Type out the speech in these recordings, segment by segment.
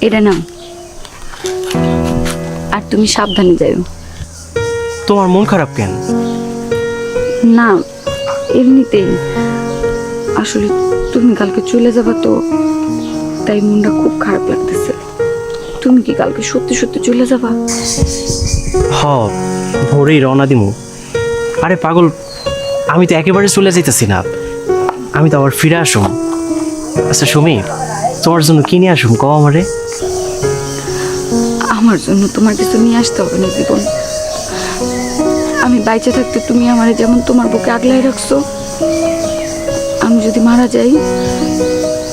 এটা নাও, আর তুমি সাবধানে যাও। তোমার মন খারাপ কেন? না, এমনিতেই। আসলে তুমি কালকে চলে যাবা তো, তাই মনটা খুব খারাপ লাগতেছে। তুমি কি কালকে সত্যি সত্যি চলে যাবা? হ, ভোরেই রওনা দিমু। আরে পাগল, আমি তো একেবারে চলে যাইতেছি না, আমি তো আবার ফিরে আসুম। আচ্ছা সুমি, তোমার জন্য কিনে আসুম কও আমারে। আমার জন্য তোমার কিছু নিয়ে আসতে হবে না জীবন। আমি বাইচে থাকতে তুমি আমারে যেমন তোমার বুকে আগলায় রাখছো, আমি যদি মারা যাই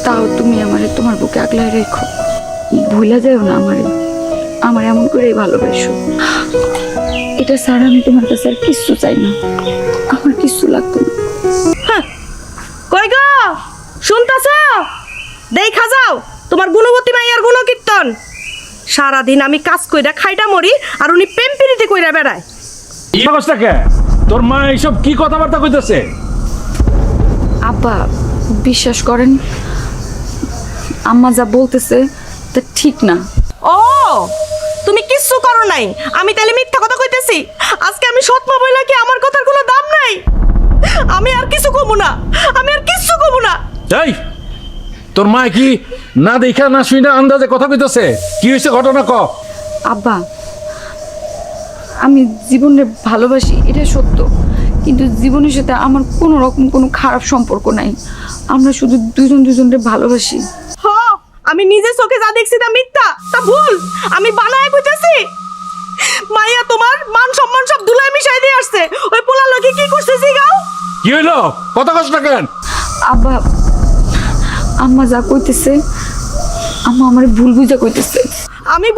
তাও তুমি আমারে তোমার বুকে আগলায় রেখো। ভুলা যাও না আমারে, আমার এমন করেই ভালোবাসো। এটা ছাড়া আমি তোমার কাছে আর কিচ্ছু চাই না, আমার কিচ্ছু লাগতো না। কই গো শুনতাছ? দেখা যাও তোমার গুণবতী মাইয়ার গুণকীর্তন। সারাদিন আমি কাজ কইরা খাইটা মরি, আর উনি প্রেম প্রীতি কইরা বেড়ায়। এই অবস্থা কে? তোর মা এইসব কি কথাবার্তা কইতেছে? আব্বা, বিশ্বাস করেন, আম্মা যা বলতেছে তা ঠিক না। ও, তুমি কিচ্ছু করো নাই, আমি তাহলে মিথ্যা কথা কইতেছি? আজকে আমি সৎমা বইলা কি আমার কথার কোনো দাম নাই? আমি আর কিছু কমু না, আমি আর কিচ্ছু কমু না। এই, তোর মা কি না দেখা না শুই না আন্দাজে কথা কইতেছে? কি হয়েছে ঘটনা ক? আব্বা, আমি জীবনে ভালোবাসি, এটা সত্য, কিন্তু জীবনের সাথে আমার কোনো রকম কোনো খারাপ সম্পর্ক নাই। আমরা শুধু দুজন দুজনকে ভালোবাসি। হ, আমি নিজে চোখে যা দেখছি তা মিথ্যা, তা ভুল, আমি বানায় কইতেছি। মাইয়া তোমার মান সম্মান সব ধুলায় মিশাই দিয়ে আসছে। ওই পোলা লোকে কি করছে জিগাও? কি হইলো? কথা কষ্ট কেন? আব্বা, আম্মা যা কইতেছে, আম্মা আমার ভুল বুঝা কইতেছে। আমি